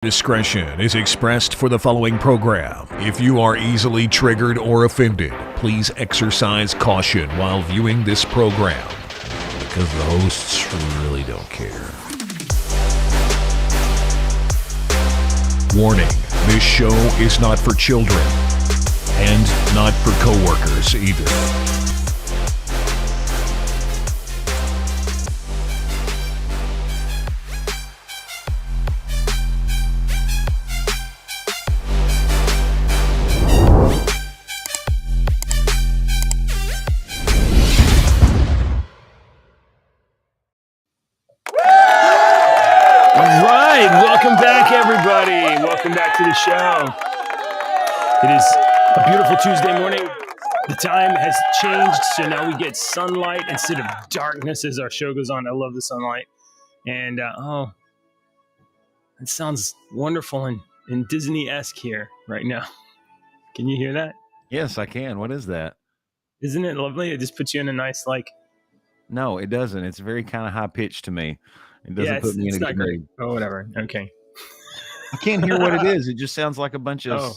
Discretion is expressed for the following program. If you are easily triggered or offended, please exercise caution while viewing this program because the hosts really don't care. Warning, this show is not for children and not for coworkers either. To the show. It is a beautiful Tuesday morning. The time has changed, so now we get sunlight instead of darkness as our show goes on. I love the sunlight. And, it sounds wonderful and Disney-esque here right now. Can you hear that? Yes, I can. What is that? Isn't it lovely? It just puts you in a nice, No, it doesn't. It's very kind of high-pitched to me. It doesn't put me in a good mood. Oh, whatever. Okay. I can't hear what it is. It just sounds like a bunch of...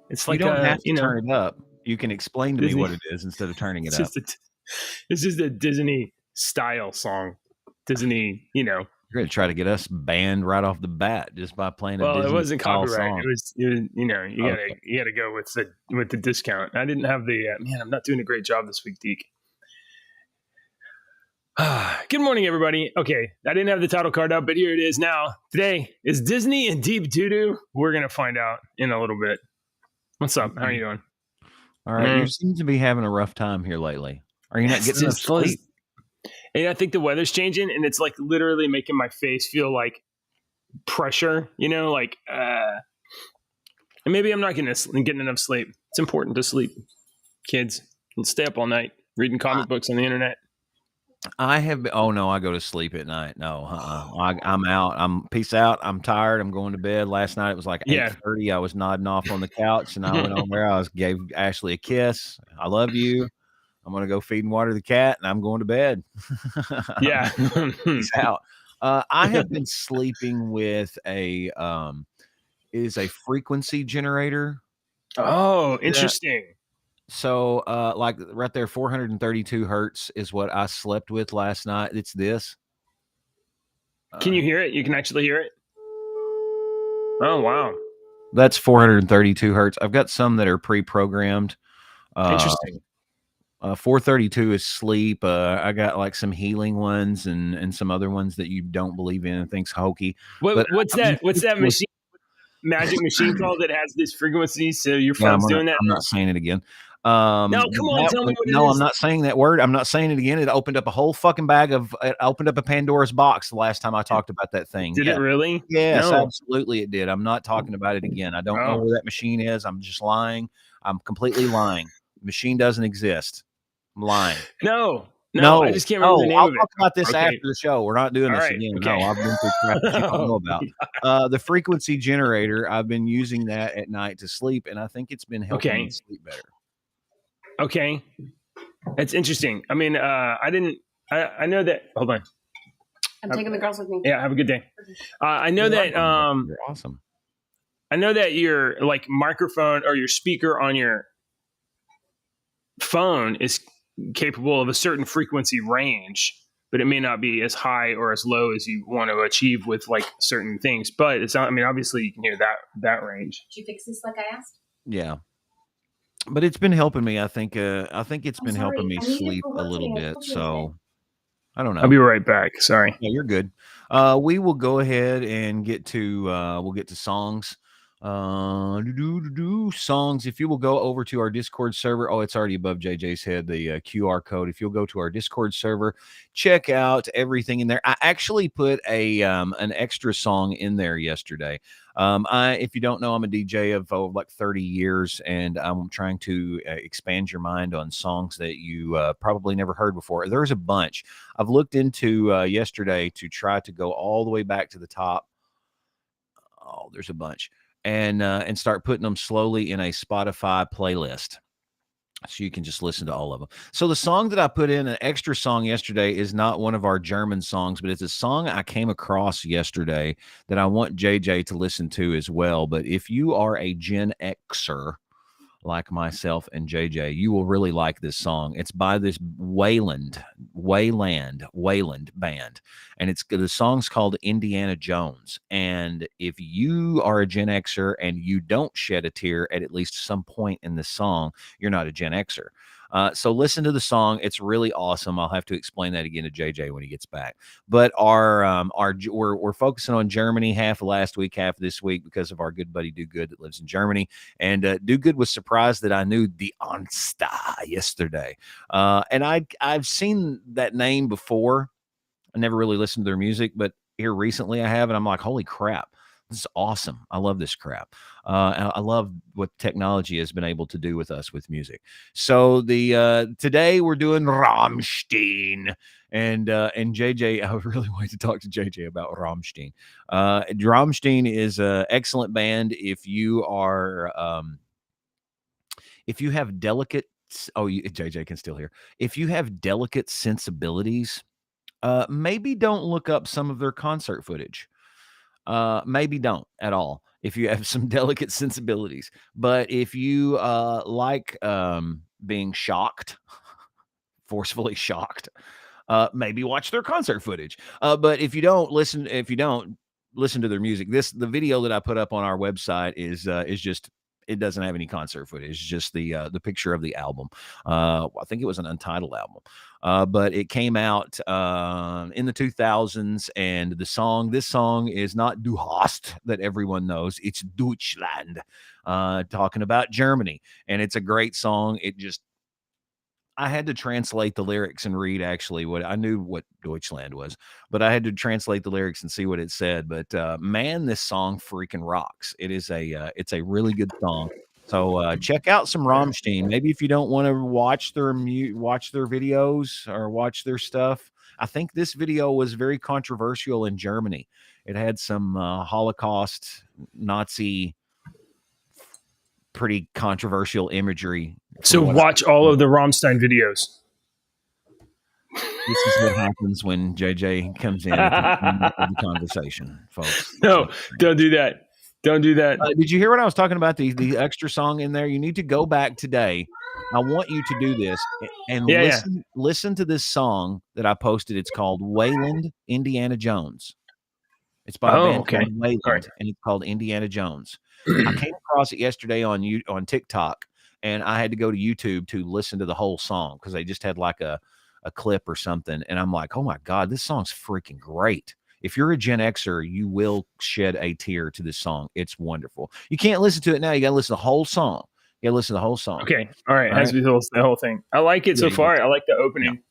It's like you don't have to turn it up. You can explain to me what it is instead of turning it up. This is the Disney style song. Disney, You're going to try to get us banned right off the bat just by playing a Disney it wasn't copyright. Song. It was you got to go with the discount. I didn't have the I'm not doing a great job this week, Deke. Good morning, everybody. Okay, I didn't have the title card up, but here it is now. Today, is Disney in deep doo-doo? We're going to find out in a little bit. What's up? How are you doing? All right. You seem to be having a rough time here lately. Are you not getting enough sleep? And I think the weather's changing, and it's like literally making my face feel like pressure, and maybe I'm not getting enough sleep. It's important to sleep. Kids, let's stay up all night reading comic books on the internet. I have. Oh no, I go to sleep at night. No, I'm out. Peace out. I'm tired. I'm going to bed. Last night it was like 8:30. I was nodding off on the couch, and I went on there. Gave Ashley a kiss. I love you. I'm gonna go feed and water the cat, and I'm going to bed. Yeah, peace out. I have been sleeping with a frequency generator. Oh, interesting. So, like right there, 432 hertz is what I slept with last night. It's this. Can you hear it? You can actually hear it? Oh, wow. That's 432 hertz. I've got some that are pre-programmed. Interesting. 432 is sleep. I got like some healing ones and some other ones that you don't believe in and think's hokey. What's that machine? Magic machine called that has this frequency, so your phone's doing that? I'm not saying it again. No, come on, tell me what it is. No, I'm not saying that word. I'm not saying it again. It opened up a whole fucking it opened up a Pandora's box the last time I talked about that thing. Did it really? Yes, absolutely it did. I'm not talking about it again. I don't know where that machine is. I'm just lying. I'm completely lying. The machine doesn't exist. I'm lying. No, I just can't remember the name I'll of it. talk about this after the show. We're not doing this again. Okay. No, I've been through crap that you don't know about. The frequency generator, I've been using that at night to sleep, and I think it's been helping me sleep better. Okay. It's interesting. I mean, I know that. Hold on. I'm taking the girls with me. Yeah, have a good day. I know that. You're awesome. I know that your like microphone or your speaker on your phone is capable of a certain frequency range, but it may not be as high or as low as you want to achieve with like certain things. But it's not. I mean, obviously, you can hear that range. Did you fix this like I asked? Yeah. But it's been helping me. I think it's been helping me sleep a little bit. So I don't know. I'll be right back. Sorry. Yeah, you're good. We will go ahead and get to songs. Songs. If you will go over to our Discord server, it's already above JJ's head, the QR code. If you'll go to our Discord server, check out everything in there. I actually put an extra song in there yesterday. If you don't know, I'm a DJ of like 30 years, and I'm trying to expand your mind on songs that you probably never heard before. There's a bunch. I've looked into yesterday to try to go all the way back to the top. Oh, there's a bunch. And start putting them slowly in a Spotify playlist. So you can just listen to all of them. So the song that I put in, an extra song yesterday, is not one of our German songs, but it's a song I came across yesterday that I want JJ to listen to as well. But if you are a Gen Xer like myself and JJ, you will really like this song. It's by this Wayland band, and the song's called Indiana Jones. And if you are a Gen Xer and you don't shed a tear at least some point in the song, you're not a Gen Xer. So listen to the song; it's really awesome. I'll have to explain that again to JJ when he gets back. But we're focusing on Germany half of last week, half of this week because of our good buddy Do Good that lives in Germany. And Do Good was surprised that I knew the Onsta yesterday. And I've seen that name before. I never really listened to their music, but here recently I have, and I'm like, holy crap. This is awesome. I love this crap. And I love what technology has been able to do with us with music. So today we're doing Rammstein, and JJ. I really wanted to talk to JJ about Rammstein. Rammstein is an excellent band if you are if you have delicate. JJ can still hear. If you have delicate sensibilities, maybe don't look up some of their concert footage. Maybe don't at all if you have some delicate sensibilities. But if you like being shocked, forcefully shocked, maybe watch their concert footage. But if you don't listen to their music, the video that I put up on our website is just, it doesn't have any concert footage. It's just the picture of the album. I think it was an Untitled album, but it came out in the 2000s. And this song is not Du Hast that everyone knows. It's Deutschland, talking about Germany, and it's a great song. I had to translate the lyrics and read actually what I knew what Deutschland was, but I had to translate the lyrics and see what it said. But man, this song freaking rocks. It's a really good song. So check out some Rammstein. Maybe if you don't want to watch their videos or watch their stuff. I think this video was very controversial in Germany. It had some Holocaust, Nazi, pretty controversial imagery. So watch all of the Rammstein videos. This is what happens when JJ comes in the conversation, folks. No, don't do that. Don't do that. Did you hear what I was talking about? The extra song in there. You need to go back today. I want you to do this and listen to this song that I posted. It's called Wayland, Indiana Jones. It's by a band called Wayland, and it's called Indiana Jones. I came across it yesterday on TikTok, and I had to go to YouTube to listen to the whole song because they just had like a clip or something. And I'm like, oh my God, this song's freaking great. If you're a Gen Xer, you will shed a tear to this song. It's wonderful. You can't listen to it now. You got to listen to the whole song. Okay. All right. It has to be the whole thing. I like it so far. I like the opening.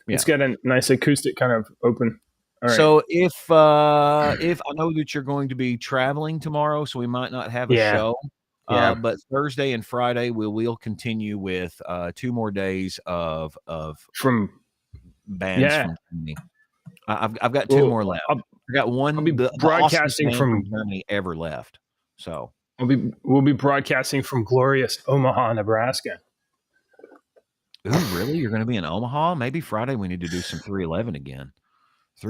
Yeah. It's got a nice acoustic kind of open. All right. So if I know that you're going to be traveling tomorrow, so we might not have a show. But Thursday and Friday we'll continue with 2 more days of from bands from Germany. I've got 2 more left. I've got one. I'll be broadcasting from Germany ever left. So we'll be broadcasting from glorious Omaha, Nebraska. Ooh, really? You're going to be in Omaha? Maybe Friday we need to do some 311 again.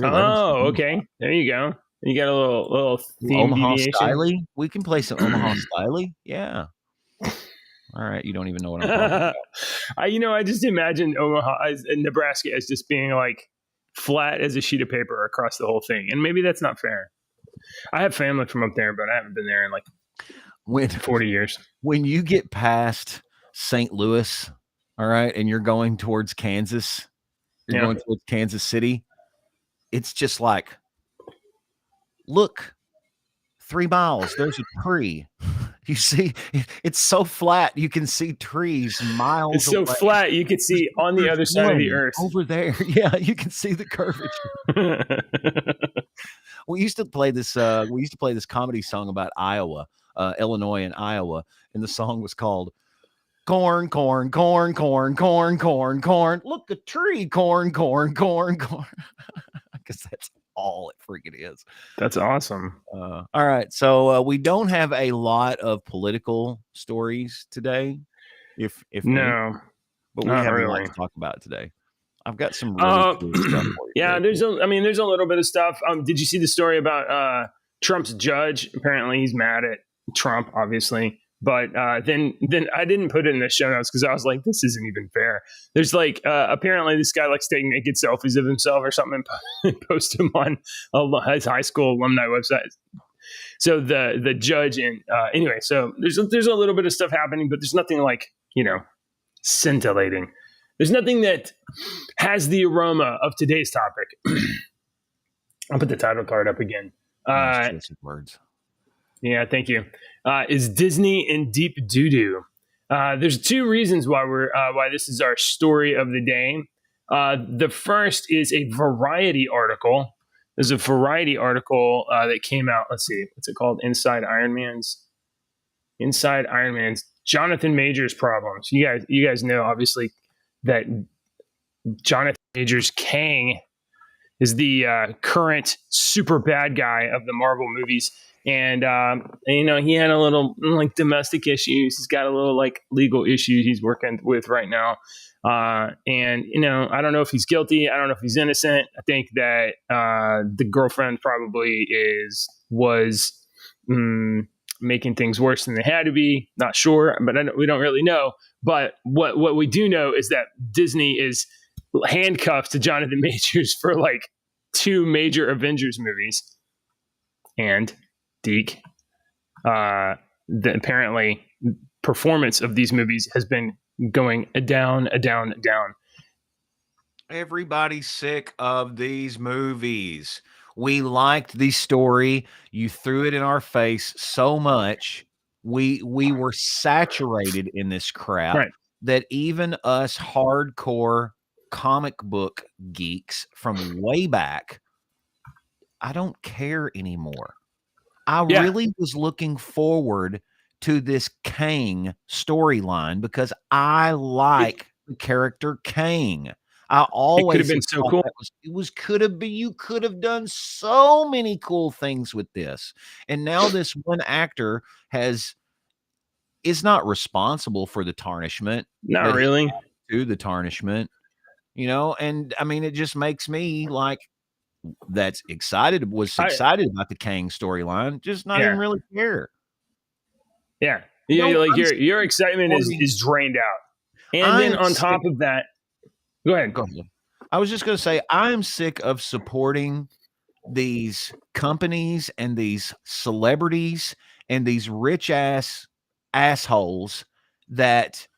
Oh, okay. There you go. You got a little theme Omaha Styley. We can play some Omaha Styley. Yeah. All right. You don't even know what I'm talking about. I just imagine Omaha and Nebraska as just being like flat as a sheet of paper across the whole thing. And maybe that's not fair. I have family from up there, but I haven't been there in like 40 years. When you get past St. Louis, all right, and you're going towards Kansas, going towards Kansas City, it's just like, look, 3 miles, there's a tree. You see, it's so flat, you can see trees miles away. It's so flat, you can see on the other side of the earth. Over there, yeah, you can see the curvature. We used to play this comedy song about Iowa, Illinois and Iowa, and the song was called Corn, Corn, Corn, Corn, Corn, Corn, Corn. Look, a tree, corn, corn, corn, corn. Because that's all it freaking is. That's awesome. All right. So we don't have a lot of political stories today. If no. but we Not have a lot really. to talk about today. I've got some really cool stuff for you. Yeah, today. there's a little bit of stuff. Did you see the story about Trump's judge? Apparently, he's mad at Trump, obviously. But then I didn't put it in the show notes because I was like, this isn't even fair. There's like apparently this guy likes taking naked selfies of himself or something and post them on his high school alumni website. So the judge and anyway, so there's a little bit of stuff happening, but there's nothing like scintillating. There's nothing that has the aroma of today's topic. I'll put the title card up again. Nice choice of words. Yeah, thank you. Is Disney in deep doo-doo? There's two reasons why this is our story of the day. The first is a Variety article. There's a Variety article that came out. Let's see, what's it called? Inside Iron Man's Jonathan Majors problems. You guys know obviously that Jonathan Majors Kang is the current super bad guy of the Marvel movies. And, he had a little like domestic issues. He's got a little like legal issues he's working with right now. And I don't know if he's guilty. I don't know if he's innocent. I think that the girlfriend probably was making things worse than they had to be. Not sure, but we don't really know. But what we do know is that Disney is handcuffed to Jonathan Majors for like 2 major Avengers movies. And Deke, the apparently performance of these movies has been going down. Everybody's sick of these movies. We liked the story. You threw it in our face so much. We were saturated in this crap Right. that even us hardcore comic book geeks from way back, I don't care anymore. I really was looking forward to this Kang storyline because I like the character Kang. I always could have been so cool. You could have done so many cool things with this. And now this one actor is not responsible for the tarnishment. Not really. To the tarnishment, and I mean, it just makes me like was excited about the Kang storyline, just not even really care. Yeah. Your excitement is drained out. And then on top of that, go ahead. I was just going to say, I'm sick of supporting these companies and these celebrities and these rich assholes that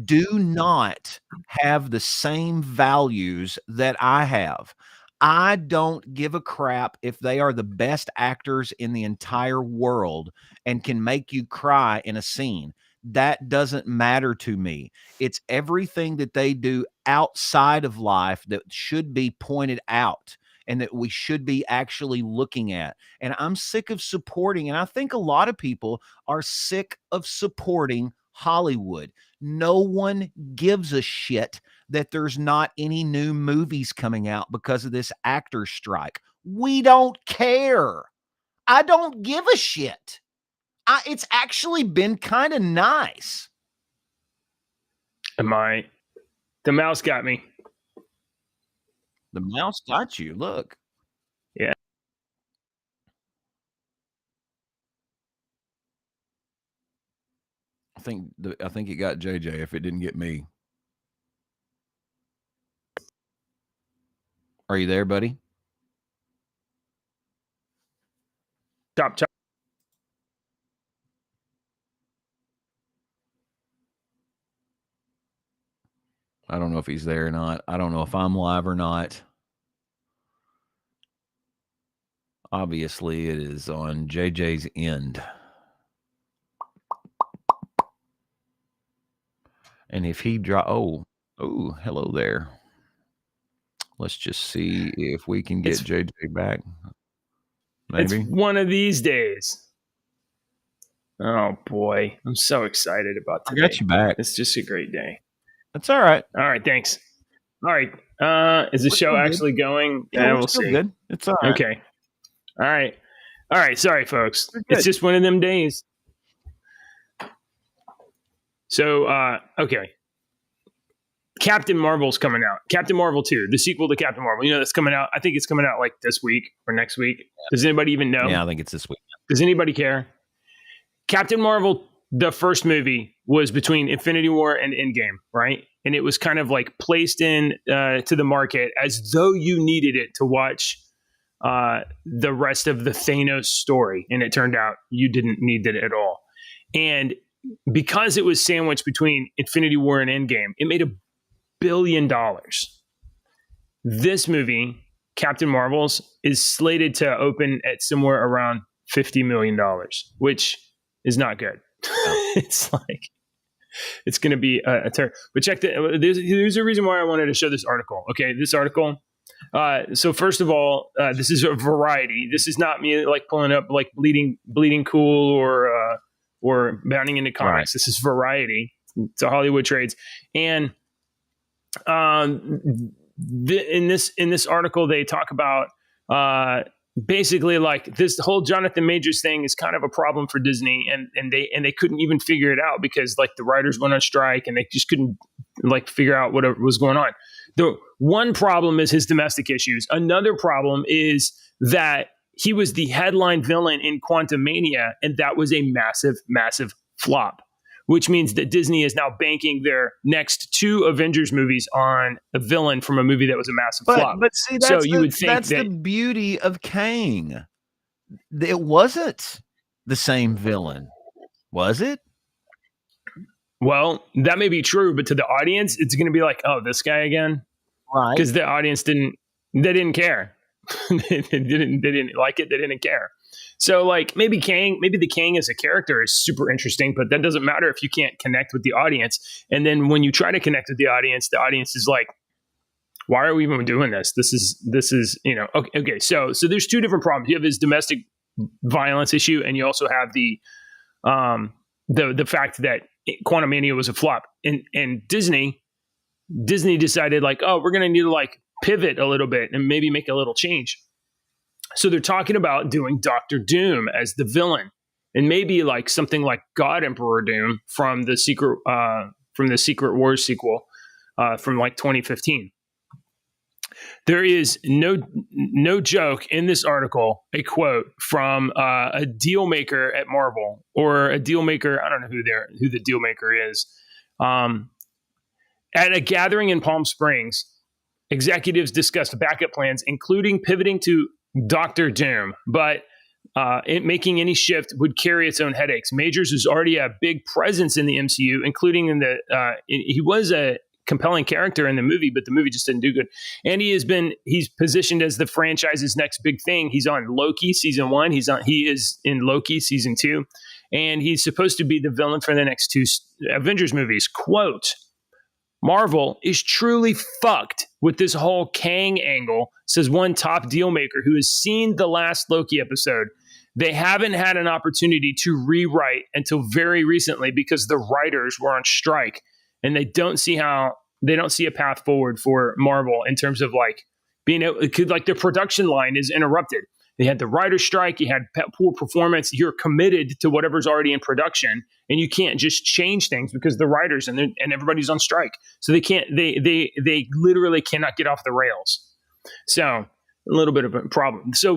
do not have the same values that I have. I don't give a crap if they are the best actors in the entire world and can make you cry in a scene. That doesn't matter to me. It's everything that they do outside of life that should be pointed out and that we should be actually looking at. And I'm sick of supporting, and I think a lot of people are sick of supporting Hollywood. No one gives a shit that there's not any new movies coming out because of this actor strike. We don't care. I don't give a shit. It's actually been kind of nice. The mouse got me. The mouse got you. Look. Yeah. I think it got JJ if it didn't get me. Are you there, buddy? Chop. I don't know if he's there or not. I don't know if I'm live or not. Obviously, it is on JJ's end. And if he hello there. Let's just see if we can get JJ back. Maybe it's one of these days. Oh boy, I'm so excited about today. I got you back. It's just a great day. That's all right. All right, thanks. All right, is the show actually going? Yeah, we'll see. Good. It's all right. Okay. All right. Sorry, folks. It's just one of them days. So, okay. Captain Marvel's coming out. Captain Marvel 2, the sequel to Captain Marvel. That's coming out. I think it's coming out like this week or next week. Does anybody even know? Yeah, I think it's this week. Does anybody care? Captain Marvel, the first movie, was between Infinity War and Endgame, right? And it was kind of like placed in to the market as though you needed it to watch the rest of the Thanos story. And it turned out you didn't need it at all. And because it was sandwiched between Infinity War and Endgame, it made $1 billion. This movie, Captain Marvel's, is slated to open at somewhere around $50 million, which is not good. It's like, it's going to be a terror. But check there's a reason why I wanted to show this article. Okay, this article. So first of all, this is a Variety. This is not me like pulling up like Bleeding Cool or bounding into comics. Right. This is Variety. It's a Hollywood Trades. And in this article, they talk about basically like this whole Jonathan Majors thing is kind of a problem for Disney, and they couldn't even figure it out because like the writers went on strike and they just couldn't like figure out what was going on. The one problem is his domestic issues. Another problem is that he was the headline villain in Quantumania, and that was a massive, massive flop, which means that Disney is now banking their next 2 Avengers movies on a villain from a movie that was a massive flop. But see, that's the beauty of Kang. It wasn't the same villain, was it? Well, that may be true, but to the audience, it's going to be like, oh, this guy again? Right. Because the audience didn't care. they didn't like it. They didn't care. So like maybe the Kang as a character is super interesting, but that doesn't matter if you can't connect with the audience. And then when you try to connect with the audience is like, why are we even doing this? This is, okay. So there's 2 different problems. You have his domestic violence issue, and you also have the fact that Quantumania was a flop. And Disney decided like, oh, we're going to need to like pivot a little bit and maybe make a little change. So they're talking about doing Doctor Doom as the villain, and maybe like something like God Emperor Doom from the Secret Wars sequel from like 2015. There is no joke in this article, a quote from a deal maker at Marvel, or a deal maker. I don't know who the deal maker is. At a gathering in Palm Springs, executives discussed backup plans, including pivoting to Doctor Doom, but making any shift would carry its own headaches. Majors was already a big presence in the MCU, including he was a compelling character in the movie, but the movie just didn't do good. And he's positioned as the franchise's next big thing. He's on Loki season 1. He is in Loki season 2, and he's supposed to be the villain for the next 2 Avengers movies. Quote, Marvel is truly fucked with this whole Kang angle, says one top deal maker who has seen the last Loki episode. They haven't had an opportunity to rewrite until very recently because the writers were on strike, and they don't see a path forward for Marvel in terms of like being able, like the production line is interrupted. They had the writer's strike. You had poor performance. You're committed to whatever's already in production, and you can't just change things because the writers and everybody's on strike. So they can't. They literally cannot get off the rails. So a little bit of a problem. So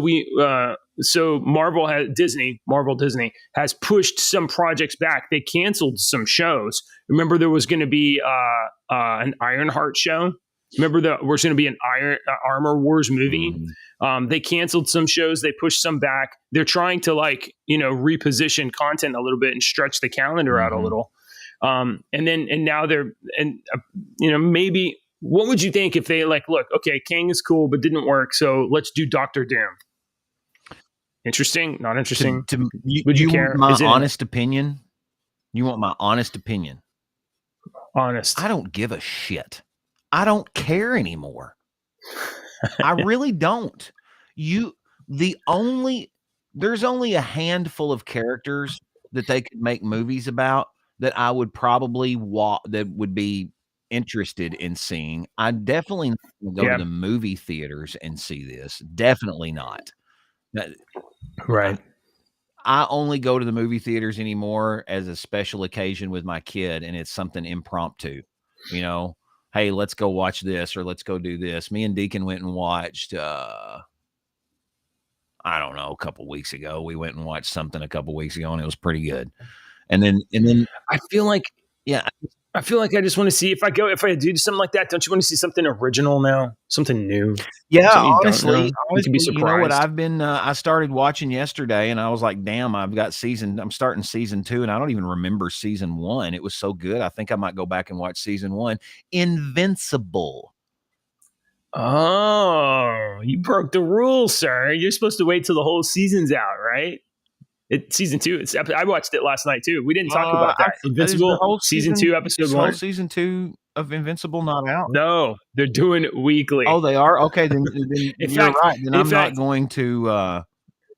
Marvel Disney has pushed some projects back. They canceled some shows. Remember, there was going to be an Ironheart show. Remember there was going to be an Armor Wars movie. They canceled some shows. They pushed some back. They're trying to reposition content a little bit and stretch the calendar out a little. Maybe what would you think if they look, okay, Kang is cool, but didn't work. So let's do Doctor Doom. Interesting, not interesting. Would you care? Want my honest opinion? You want my honest opinion? Honest. I don't give a shit. I don't care anymore. I really don't. There's only a handful of characters that they could make movies about that I would probably that would be interested in seeing. I definitely not go to the movie theaters and see this. Definitely not. Right. I only go to the movie theaters anymore as a special occasion with my kid, and it's something impromptu. hey, let's go watch this or let's go do this. Me and Deacon went and watched, I don't know, a couple weeks ago. We went and watched something a couple weeks ago and it was pretty good. And then I feel like, yeah, I just want to see if I do something like that. Don't you want to see something original now, something new? Yeah, Something you don't honestly, know? You can be you know what surprised. I've been, I started watching yesterday and I was like, damn, I'm starting season 2 and I don't even remember season 1. It was so good. I think I might go back and watch season 1. Invincible. Oh, you broke the rules, sir. You're supposed to wait till the whole season's out, right? Season 2. I watched it last night too. We didn't talk about that. Invincible season 2, episode 1. Season 2 of Invincible not out. No, they're doing it weekly. Oh, they are? Okay, then you're right. Then I'm not going to.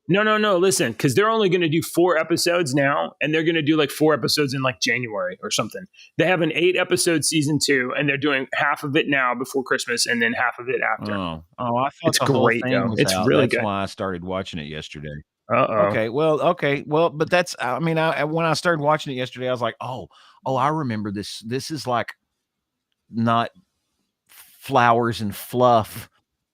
No. Listen, because they're only going to do 4 episodes now, and they're going to do like 4 episodes in like January or something. They have an 8-episode season 2, and they're doing half of it now before Christmas, and then half of it after. Oh, I thought it's the whole great thing though. was It's out. really That's good. why I started watching it yesterday. Okay, well, but that's. I mean, when I started watching it yesterday, I was like, oh, I remember this. This is like not flowers and fluff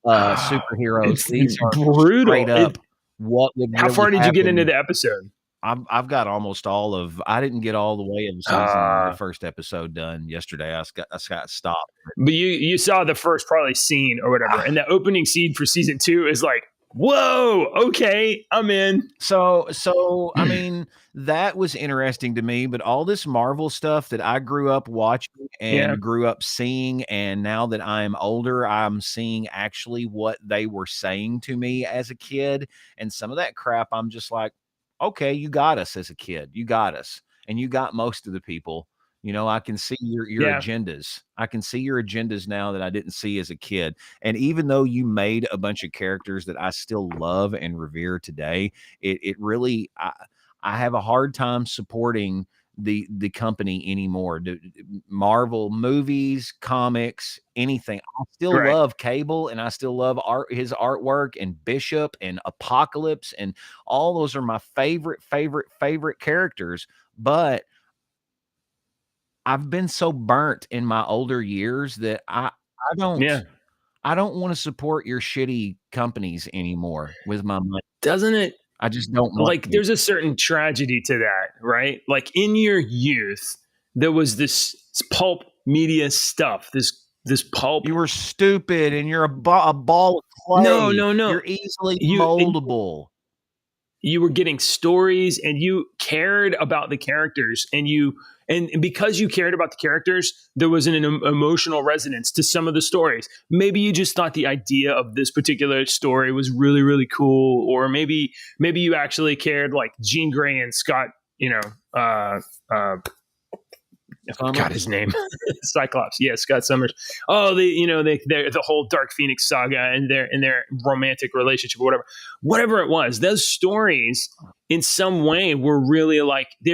superheroes. It's These are brutal. straight up. What would How far did you get into the episode? I've got almost all of. I didn't get all the way of the first episode done yesterday. I got stopped. But you saw the first probably scene or whatever, and the opening scene for season 2 is like, whoa, okay, I'm in. So I mean, that was interesting to me, but all this Marvel stuff that I grew up watching and grew up seeing, and now that I'm older, I'm seeing actually what they were saying to me as a kid. And some of that crap, I'm just like, okay, you got us as a kid. You got us. And you got most of the people. You know, I can see your agendas. I can see your agendas now that I didn't see as a kid. And even though you made a bunch of characters that I still love and revere today, it really, I have a hard time supporting the company anymore. Marvel movies, comics, anything. I still love Cable, and I still love his artwork, and Bishop and Apocalypse, and all those are my favorite characters. But I've been so burnt in my older years that I don't want to support your shitty companies anymore with my money. Doesn't it? I just don't like. There's a certain tragedy to that, right? Like in your youth, there was this pulp media stuff. This pulp. You were stupid, and you're a ball of clay. No. You're easily moldable. You were getting stories, and you cared about the characters, and because you cared about the characters, there was an emotional resonance to some of the stories. Maybe you just thought the idea of this particular story was really, really cool, or maybe you actually cared, like Jean Grey and Scott, I forgot his name. Cyclops. Yeah, Scott Summers. Oh, they're the whole Dark Phoenix saga and their romantic relationship or whatever it was. Those stories in some way were really like, they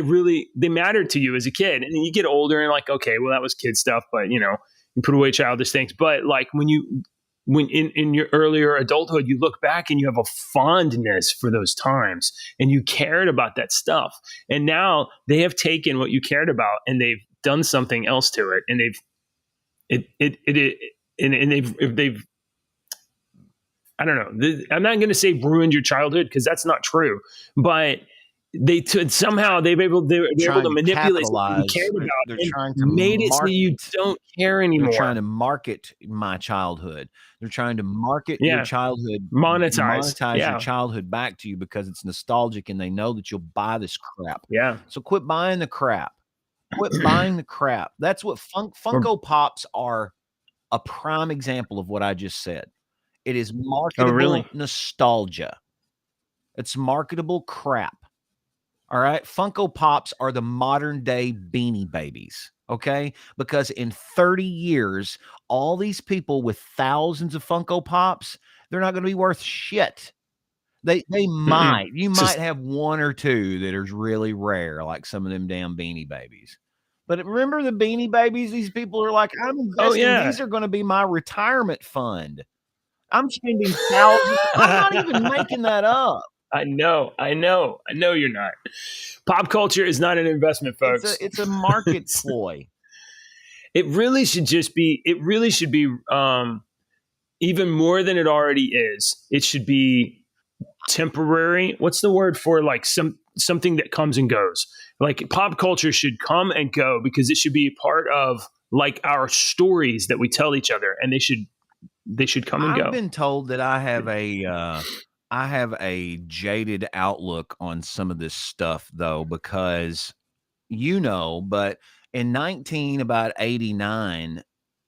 mattered to you as a kid. And then you get older and like, okay, well, that was kid stuff, but you put away childish things. But like when in your earlier adulthood, you look back and you have a fondness for those times and you cared about that stuff. And now they have taken what you cared about and they've done something else to it. And they've I don't know. I'm not going to say ruined your childhood because that's not true, but somehow they're able to manipulate what you cared about. They're trying to made it so you don't care anymore. They're trying to market my childhood. They're trying to market your childhood, monetize your childhood back to you because it's nostalgic and they know that you'll buy this crap. Yeah. So quit buying the crap. Quit buying the crap. That's what Funko Pops are, a prime example of what I just said. It is marketable nostalgia. It's marketable crap. All right. Funko Pops are the modern day Beanie Babies. Okay. Because in 30 years, all these people with thousands of Funko Pops, they're not going to be worth shit. They might. You might have one or two that are really rare, like some of them damn Beanie Babies. But remember the Beanie Babies? These people are like, I'm investing. These are going to be my retirement fund. I'm spending thousands. I'm not even making that up. I know you're not. Pop culture is not an investment, folks. It's a market ploy. it really should just be. It really should be even more than it already is. It should be temporary. What's the word for like something that comes and goes? Like pop culture should come and go because it should be part of like our stories that we tell each other, and they should come and go. I've been told that I have a jaded outlook on some of this stuff though, because but in 1989,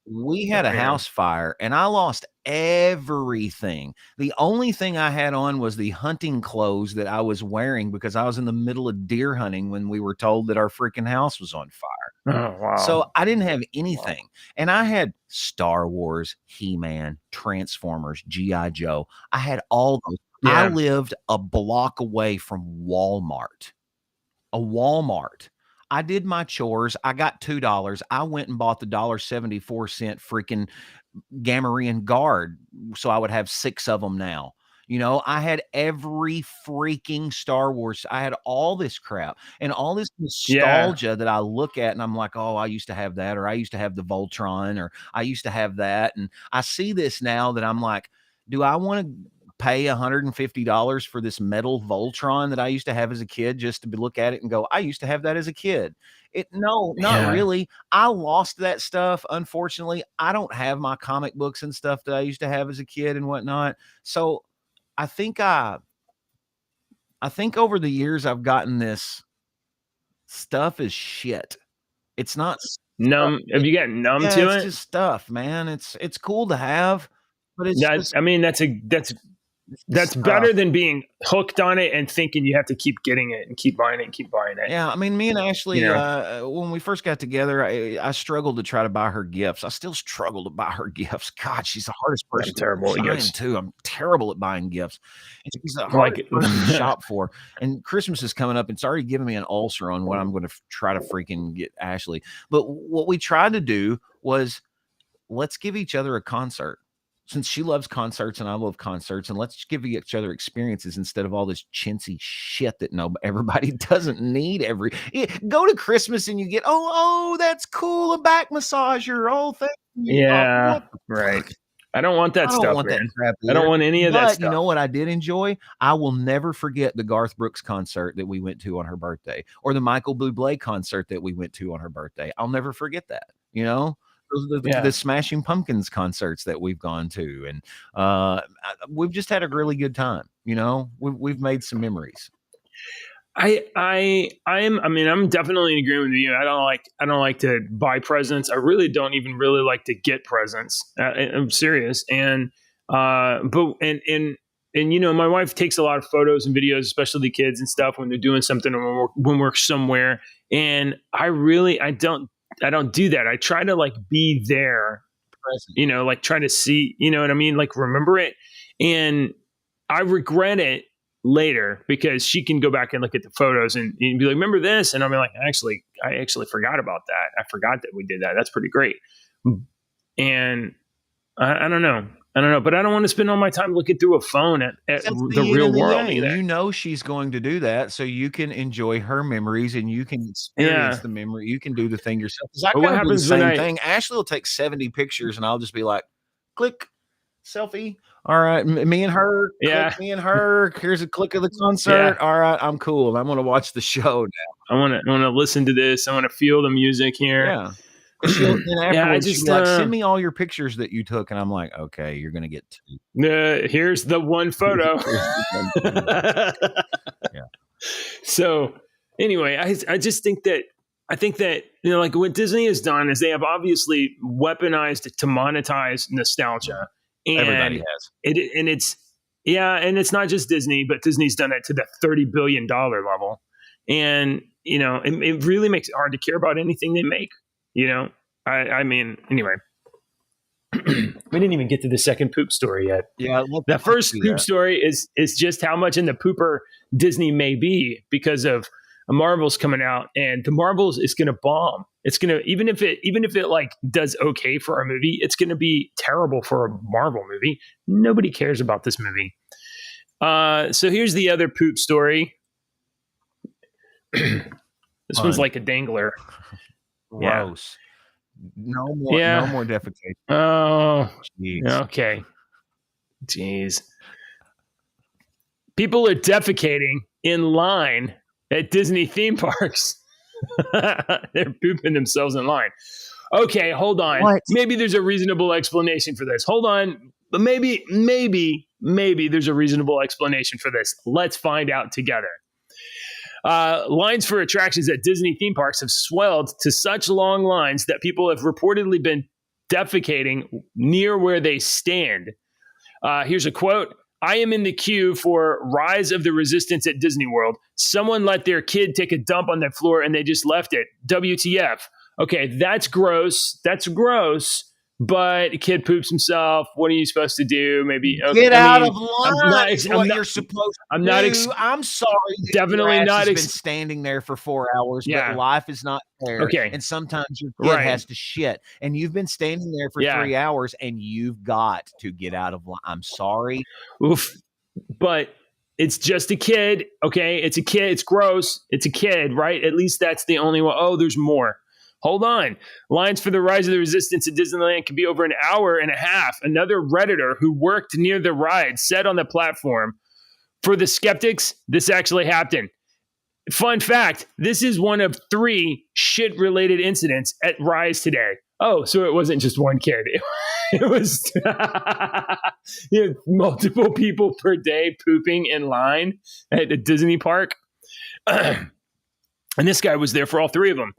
we had a house fire and I lost everything. The only thing I had on was the hunting clothes that I was wearing because I was in the middle of deer hunting when we were told that our freaking house was on fire. Oh, wow. So I didn't have anything. And I had Star Wars, He-Man, Transformers, G.I. Joe. I had all those. Yeah. I lived a block away from Walmart. A Walmart. I did my chores. I got $2. I went and bought the $1.74 freaking Gamorrean guard so I would have 6 of them now. You know, I had every freaking Star Wars. I had all this crap and all this nostalgia that I look at and I'm like, oh, I used to have that, or I used to have the Voltron, or I used to have that. And I see this now that I'm like, do I want to pay $150 for this metal Voltron that I used to have as a kid just to look at it and go, I used to have that as a kid? No, not really. I lost that stuff. Unfortunately, I don't have my comic books and stuff that I used to have as a kid and whatnot. So I think over the years I've gotten this stuff is shit. It's not numb. Have you gotten numb to it? It's just stuff, man. It's cool to have, but it's just, I mean, that's better than being hooked on it and thinking you have to keep getting it and keep buying it and keep buying it. Yeah, I mean, me and Ashley, when we first got together, I struggled to try to buy her gifts. I still struggle to buy her gifts. God, she's the hardest person terrible at gifts too. I'm terrible at buying gifts. And she's the hardest person to shop for. And Christmas is coming up. It's already giving me an ulcer on what I'm going to try to freaking get Ashley. But what we tried to do was let's give each other a concert. Since she loves concerts and I love concerts, and let's give each other experiences instead of all this chintzy shit that everybody doesn't need. Go to Christmas and you get, oh, that's cool, a back massager. Oh, thank you. Yeah, right. I don't want that stuff, man. I don't want any of that stuff. You know what I did enjoy? I will never forget the Garth Brooks concert that we went to on her birthday, or the Michael Bublé concert that we went to on her birthday. I'll never forget that, you know? The Smashing Pumpkins concerts that we've gone to, and we've just had a really good time. You know, we've made some memories. I'm definitely in agreement with you. I don't like to buy presents. I really don't even really like to get presents. I'm serious. And you know, my wife takes a lot of photos and videos, especially the kids and stuff when they're doing something or when we're somewhere. And I don't do that. I try to like be there, you know, like try to see, you know what I mean? Like remember it. And I regret it later because she can go back and look at the photos and be like, remember this? And I'll be like, I actually forgot about that. I forgot that we did that. That's pretty great. And I don't know, but I don't want to spend all my time looking through a phone at the real world either. You know, she's going to do that so you can enjoy her memories and you can experience the memory. You can do the thing yourself. What happens do the same thing. Ashley will take 70 pictures and I'll just be like, click, selfie. All right, me and her. Yeah, me and her. Here's a click of the concert. Yeah. All right, I'm cool. I'm going to watch the show now. I want to listen to this. I want to feel the music here. Yeah. I just like, send me all your pictures that you took, and I'm like, okay, you're gonna get 2. Here's the one photo. Yeah. So anyway, I just think that you know, like what Disney has done is they have obviously weaponized to monetize nostalgia. And everybody has and it's not just Disney, but Disney's done it to the $30 billion level, and you know, it really makes it hard to care about anything they make. You know, I mean, anyway, we didn't even get to the second poop story yet. Yeah. The first poop story is just how much in the pooper Disney may be because of Marvel's coming out, and the Marvels is going to bomb. It's going to, even if it like does okay for a movie, it's going to be terrible for a Marvel movie. Nobody cares about this movie. So here's the other poop story. This one's like a dangler. Gross. No more, Yeah. no more defecation. Oh, Jeez. okay. Jeez. People are defecating in line at Disney theme parks. They're pooping themselves in line. Okay, hold on. What? Maybe there's a reasonable explanation for this. Hold on. But maybe there's a reasonable explanation for this. Let's find out together. Lines for attractions at Disney theme parks have swelled to such long lines that people have reportedly been defecating near where they stand. Here's a quote. I am in the queue for Rise of the Resistance at Disney World. Someone let their kid take a dump on the floor and they just left it. WTF. Okay, that's gross. That's gross. But kid poops himself. What are you supposed to do? Maybe get out of line. You're supposed to I'm do. not. I'm sorry. Definitely your ass not. has been standing there for 4 hours. Yeah. But life is not fair. Okay. And sometimes your kid Right. has to shit, and you've been standing there for 3 hours, and you've got to get out of line. I'm sorry. Oof. But it's just a kid. Okay, it's a kid. It's gross. It's a kid, right? At least that's the only one. Oh, there's more. Hold on. Lines for the Rise of the Resistance at Disneyland can be over an hour and a half. Another Redditor who worked near the ride said on the platform, for the skeptics, this actually happened. Fun fact, this is one of 3 shit-related incidents at Rise today. Oh, so it wasn't just one kid. It was multiple people per day pooping in line at a Disney park. And this guy was there for all 3 of them.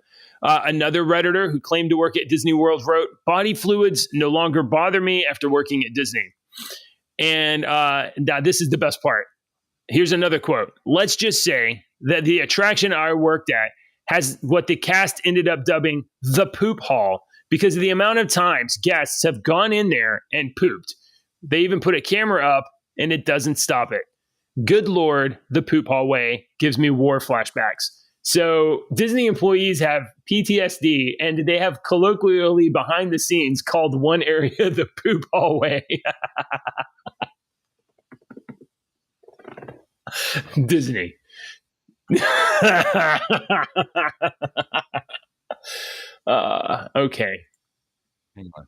Another Redditor who claimed to work at Disney World wrote, body fluids no longer bother me after working at Disney. And now this is the best part. Here's another quote. Let's just say that the attraction I worked at has what the cast ended up dubbing the poop hall because of the amount of times guests have gone in there and pooped. They even put a camera up and it doesn't stop it. Good Lord, the poop hallway gives me war flashbacks. So Disney employees have PTSD, and they have colloquially behind the scenes called one area the poop hallway. Disney. Okay. Hang on.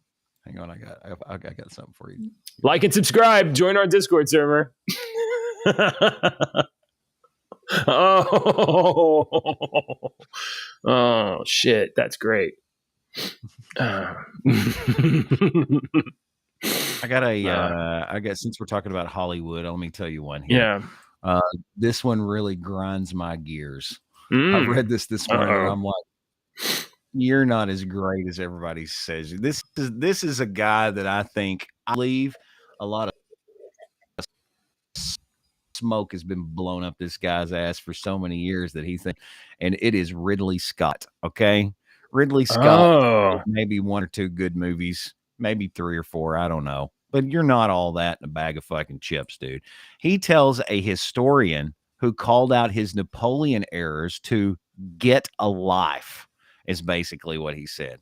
I got something for you. Like and subscribe. Join our Discord server. Oh shit, that's great. I got since we're talking about Hollywood, let me tell you one here. Yeah. This one really grinds my gears. Mm. I read this morning and I'm like, you're not as great as everybody says. This is a guy that I believe a lot of smoke has been blown up this guy's ass for so many years that he thinks, and it is Ridley Scott. Okay. Ridley Scott, maybe 1 or 2 good movies, maybe 3 or 4. I don't know, but you're not all that in a bag of fucking chips, dude. He tells a historian who called out his Napoleon errors to get a life is basically what he said.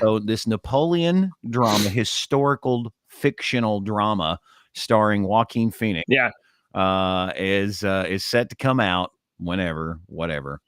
So this Napoleon drama, historical fictional drama starring Joaquin Phoenix, is set to come out whenever, whatever.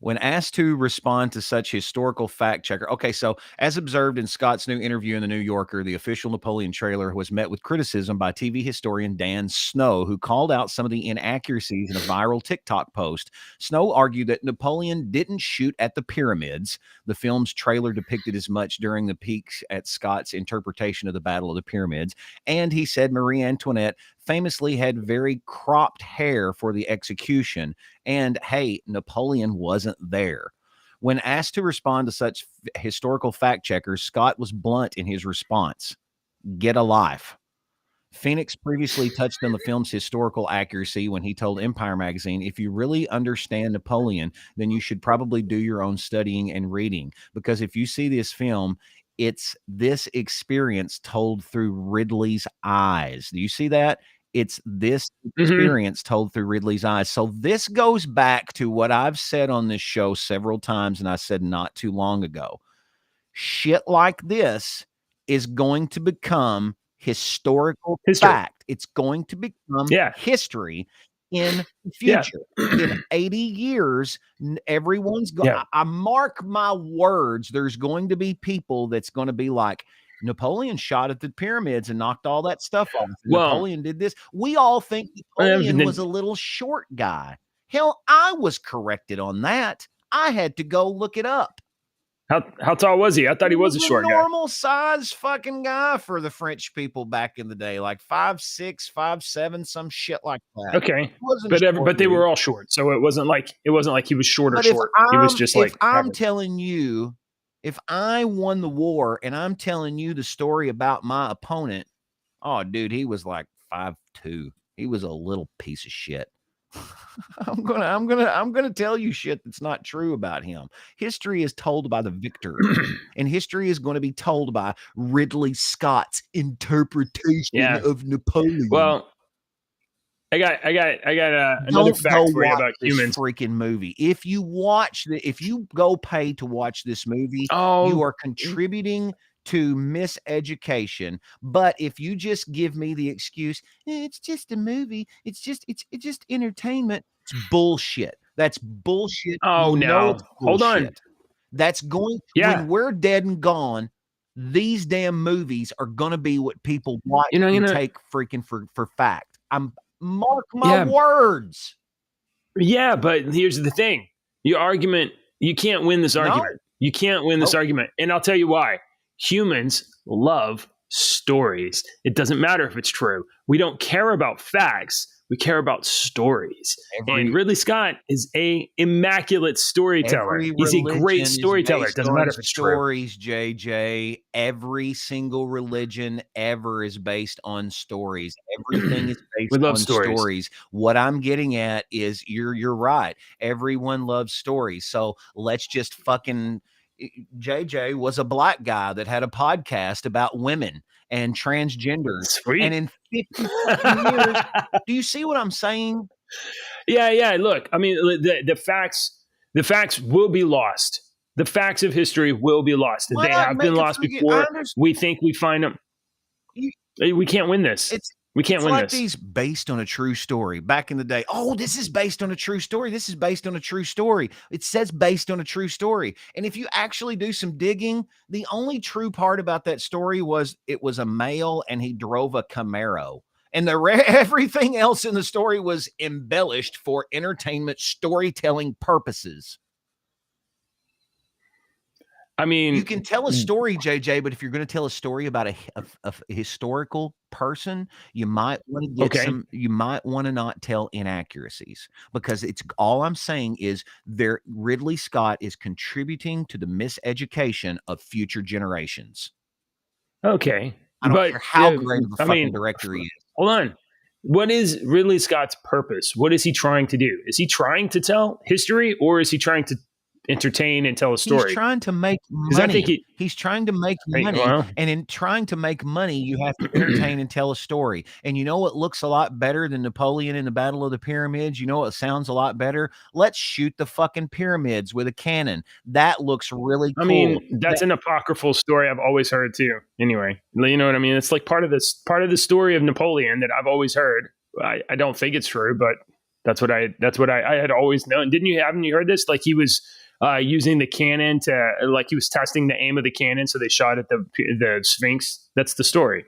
When asked to respond to such historical fact checker, okay, so as observed in Scott's new interview in the New Yorker, the official Napoleon trailer was met with criticism by TV historian Dan Snow, who called out some of the inaccuracies in a viral TikTok post. Snow argued that Napoleon didn't shoot at the pyramids. The film's trailer depicted as much during the peaks at Scott's interpretation of the Battle of the Pyramids. And he said Marie Antoinette famously had very cropped hair for the execution. And hey, Napoleon wasn't there. When asked to respond to such historical fact checkers, Scott was blunt in his response. Get a life. Phoenix previously touched on the film's historical accuracy when he told Empire magazine, if you really understand Napoleon, then you should probably do your own studying and reading. Because if you see this film, it's this experience told through Ridley's eyes. Do you see that? It's this experience told through Ridley's eyes. So this goes back to what I've said on this show several times, and I said not too long ago. Shit like this is going to become historical fact. It's going to become history. in the Yeah. future. In 80 years, everyone's going. Yeah. I mark my words. There's going to be people that's going to be like, Napoleon shot at the pyramids and knocked all that stuff off. Well- Napoleon did this. We all think Napoleon was a little short guy. Hell, I was corrected on that. I had to go look it up. How tall was he? I thought he was a short guy. Normal size fucking guy for the French people back in the day, like 5'6", 5'7", some shit like that. Okay, He wasn't but a short they dude. were all short, so it wasn't like he was short or But if short. He was just like if I'm average. telling you, if I won the war and I'm telling you the story about my opponent, oh, dude, he was like 5'2". He was a little piece of shit. I'm gonna tell you shit that's not true about him. History is told by the victor, and history is going to be told by Ridley Scott's interpretation of Napoleon. Well, I got another Don't fact go for you watch about this humans. freaking movie. If you go pay to watch this movie, Oh, you are contributing to miseducation. But if you just give me the excuse, it's just a movie, it's just entertainment, it's bullshit. That's bullshit. Oh, You know no. it's Hold on. bullshit. That's going Yeah. when we're dead and gone. These damn movies are gonna be what people watch and take freaking for fact. Mark my words. Yeah, but here's the thing: your argument, you can't win this argument. You can't win this argument, and I'll tell you why. Humans love stories. It doesn't matter if it's true. We don't care about facts. We care about stories. And Ridley Scott is a immaculate storyteller. He's a great storyteller. It doesn't matter if it's stories, JJ. Every single religion ever is based on stories. Everything is based on stories. What I'm getting at is you're right. Everyone loves stories. So let's just fucking JJ was a black guy that had a podcast about women and transgenders. Sweet. And in 50 years, do you see what I'm saying? Yeah. Look, I mean, the facts will be lost. The facts of history will be lost. They have been lost before. We think we find them. We can't win this. We can't win this. These based on a true story. Back in the day, this is based on a true story. This is based on a true story. It says based on a true story. And if you actually do some digging, the only true part about that story was it was a male and he drove a Camaro. And everything else in the story was embellished for entertainment storytelling purposes. I mean, you can tell a story, JJ, but if you're going to tell a story about a historical person, you might want to get you might want to not tell inaccuracies, because it's all I'm saying is Ridley Scott is contributing to the miseducation of future generations. Okay. I don't care how great of a fucking director he is. Hold on. What is Ridley Scott's purpose? What is he trying to do? Is he trying to tell history, or is he trying to entertain and tell a story? He's trying to make money. I think he's trying to make money, and in trying to make money, you have to entertain and tell a story. And you know what looks a lot better than Napoleon in the Battle of the Pyramids? You know what sounds a lot better? Let's shoot the fucking pyramids with a cannon. That looks really cool. I mean, that's an apocryphal story I've always heard too. Anyway, you know what I mean? It's like part of the story of Napoleon that I've always heard. I don't think it's true, but that's what I had always known. Haven't you heard this? Like he was using the cannon he was testing the aim of the cannon, so they shot at the Sphinx. That's the story.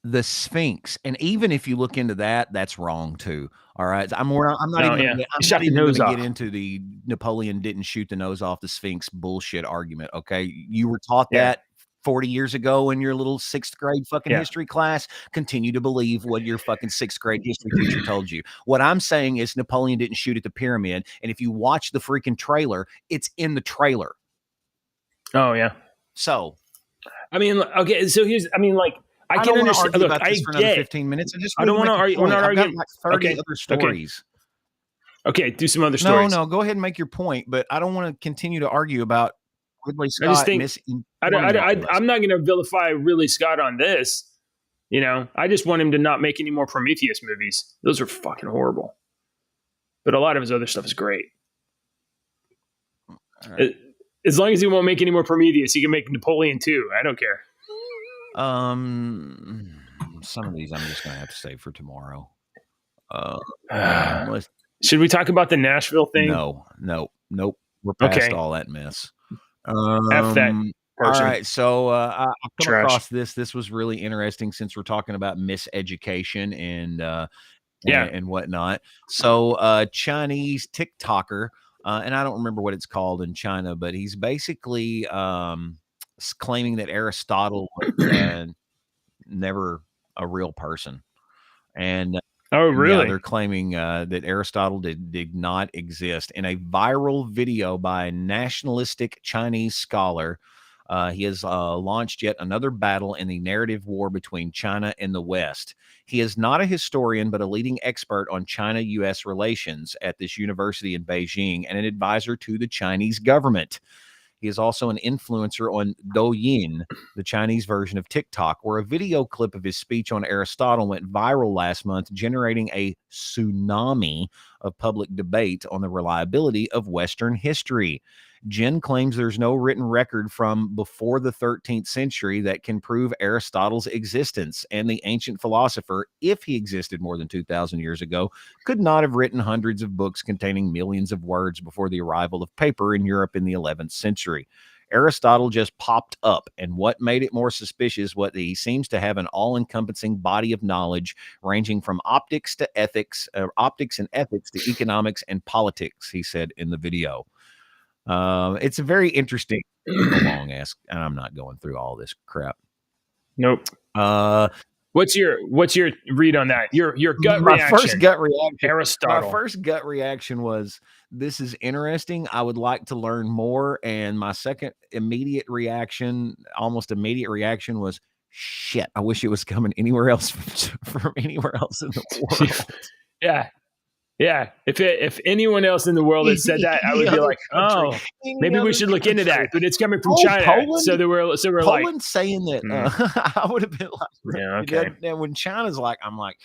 The Sphinx, and even if you look into that, that's wrong too. All right, I'm not even going to get into the Napoleon didn't shoot the nose off the Sphinx bullshit argument. Okay, you were taught that 40 years ago in your little 6th grade fucking history class. Continue to believe what your fucking 6th grade history teacher told you. What I'm saying is Napoleon didn't shoot at the pyramid. And if you watch the freaking trailer, it's in the trailer. Oh, yeah. So, I mean, okay. So I can understand. Look, about this for another 15 minutes. I don't want to argue. We're not arguing. Like 30 other stories. Okay, do some other stories. No, go ahead and make your point, but I don't want to continue to argue about Ridley Scott. I just think I'm not going to vilify Ridley Scott on this. You know, I just want him to not make any more Prometheus movies. Those are fucking horrible. But a lot of his other stuff is great. Right. As long as he won't make any more Prometheus, he can make Napoleon too. I don't care. Some of these I'm just going to have to save for tomorrow. Let's Should we talk about the Nashville thing? nope. We're past Okay. all that mess. F that All person. right, so I come Trash. across this. This was really interesting since we're talking about miseducation and Yeah. and whatnot. So Chinese TikToker, and I don't remember what it's called in China, but he's basically claiming that Aristotle was never a real person. And Oh, yeah, really? they're claiming that Aristotle did not exist. In a viral video by a nationalistic Chinese scholar, he has launched yet another battle in the narrative war between China and the West. He is not a historian, but a leading expert on China-U.S. relations at this university in Beijing and an advisor to the Chinese government. He is also an influencer on Douyin, the Chinese version of TikTok, where a video clip of his speech on Aristotle went viral last month, generating a tsunami of public debate on the reliability of Western history. Jin claims there's no written record from before the 13th century that can prove Aristotle's existence, and the ancient philosopher, if he existed more than 2,000 years ago, could not have written hundreds of books containing millions of words before the arrival of paper in Europe in the 11th century. Aristotle just popped up, and what made it more suspicious was that he seems to have an all-encompassing body of knowledge ranging from optics and ethics to economics and politics, he said in the video. It's a very interesting, long ask, and I'm not going through all this crap. Nope. What's your read on that? Your gut my reaction. First gut reaction. Aristotle. My first gut reaction was, this is interesting. I would like to learn more. And my second almost immediate reaction was, shit, I wish it was coming anywhere else from anywhere else in the world. Yeah. If anyone else in the world had said that, I would be like, oh, maybe we should look into that. But it's coming from China, Poland? so we're Poland like saying that. I would have been like, yeah, okay. And when China's like, I'm like,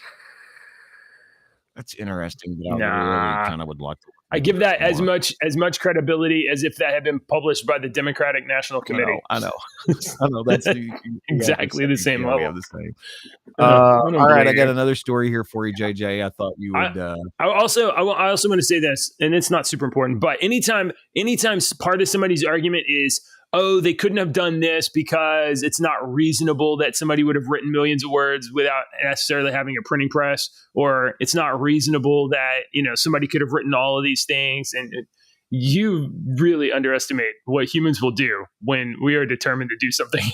that's interesting. But I really kind of would like to. I give that as much credibility as if that had been published by the Democratic National Committee. I know. That's exactly the same level. The same. All right, I got another story here for you, JJ. I thought you would. I also want to say this, and it's not super important, but anytime part of somebody's argument is, oh, they couldn't have done this because it's not reasonable that somebody would have written millions of words without necessarily having a printing press, or it's not reasonable that, somebody could have written all of these things. And you really underestimate what humans will do when we are determined to do something.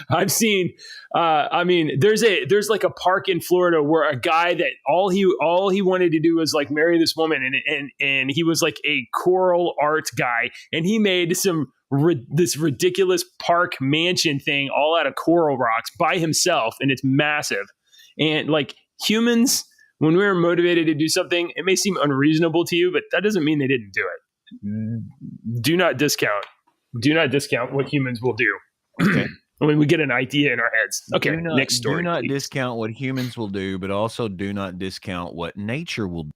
I've seen there's like a park in Florida where a guy that all he wanted to do was like marry this woman, and he was like a choral art guy, and he made this ridiculous park mansion thing all out of coral rocks by himself, and it's massive. And like humans, when we're motivated to do something, it may seem unreasonable to you, but that doesn't mean they didn't do it. Do not discount what humans will do. Okay. When we get an idea in our heads. Okay, next story. Do not discount what humans will do, but also do not discount what nature will do.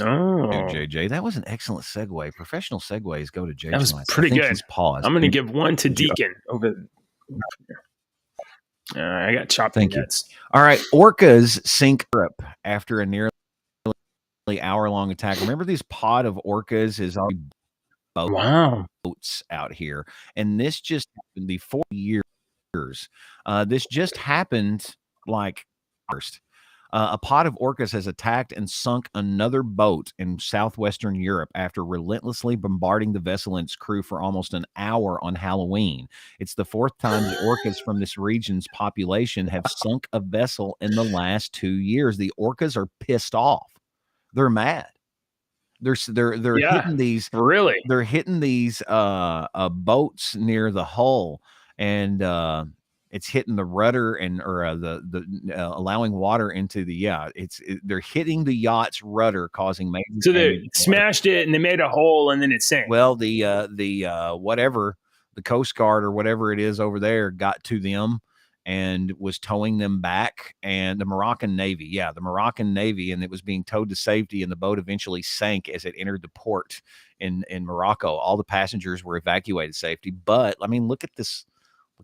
Oh, JJ, that was an excellent segue. Professional segues go to JJ. That was pretty good. Pause. I'm going to give one to Deacon over there. I got chopped. Thank you. All right, orcas sink Europe after a nearly hour-long attack. Remember, this pod of orcas is already boats out here, and this just happened the 4 years. This just happened like first. A pod of orcas has attacked and sunk another boat in southwestern Europe after relentlessly bombarding the vessel and its crew for almost an hour on Halloween. It's the fourth time the orcas from this region's population have sunk a vessel in the last 2 years. The orcas are pissed off. They're mad. They're hitting these They're hitting these boats near the hull, and it's hitting the rudder or the allowing water into the they're hitting the yacht's rudder, causing major. So they smashed it and they made a hole and then it sank. Well, the whatever, the Coast Guard or whatever it is over there got to them and was towing them back, and the Moroccan Navy, and it was being towed to safety, and the boat eventually sank as it entered the port in Morocco. All the passengers were evacuated to safety, but I mean, look at this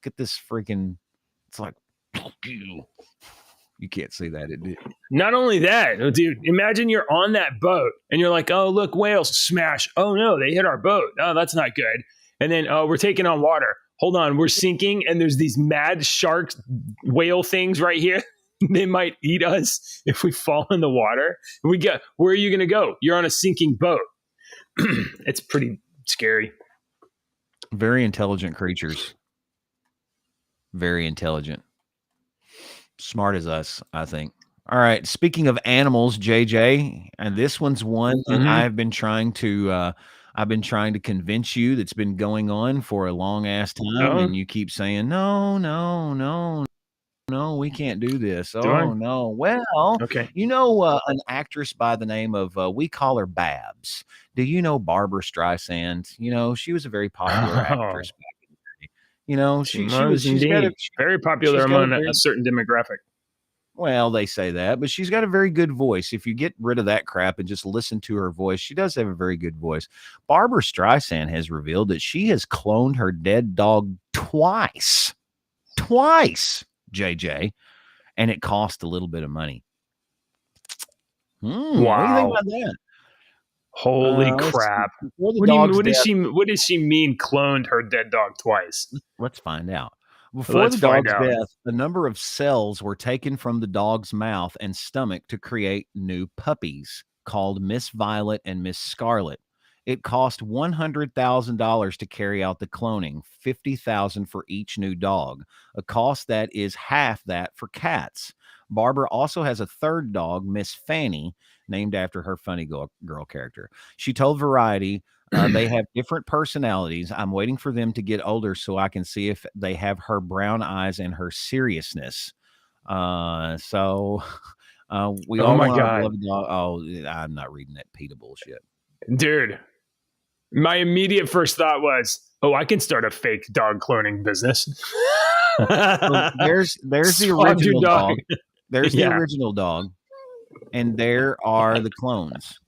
freaking, it's like, You can't see that, it did. Not only that, dude, imagine you're on that boat and you're like, oh, look, whales smash. Oh, no, they hit our boat. Oh, that's not good. And then, oh, we're taking on water. Hold on, we're sinking, and there's these mad shark whale things right here. They might eat us if we fall in the water. Where are you going to go? You're on a sinking boat. It's pretty scary. Very intelligent creatures. Very intelligent. Smart as us, I think. All right. Speaking of animals, JJ, and this one's one that I've been trying to convince you that's been going on for a long ass time, and you keep saying no, we can't do this. No. Well, okay. You know, an actress by the name of we call her Babs. Do you know Barbara Streisand? You know, she was a very popular actress back in the day. You know, she's very popular among a certain demographic. Well, they say that, but she's got a very good voice. If you get rid of that crap and just listen to her voice, she does have a very good voice. Barbara Streisand has revealed that she has cloned her dead dog twice, JJ, and it cost a little bit of money. Wow. What do you think about that? Holy crap. What does she mean cloned her dead dog twice? Let's find out. Before the dog's death, a number of cells were taken from the dog's mouth and stomach to create new puppies called Miss Violet and Miss Scarlet. It cost $100,000 to carry out the cloning, $50,000 for each new dog, a cost that is half that for cats. Barbara also has a third dog, Miss Fanny, named after her funny girl character. She told Variety, they have different personalities. I'm waiting for them to get older so I can see if they have her brown eyes and her seriousness. We all my God. love dog. Oh, I'm not reading that PETA bullshit. Dude, my immediate first thought was, I can start a fake dog cloning business. There's the original dog. There's the original dog. And there are the clones.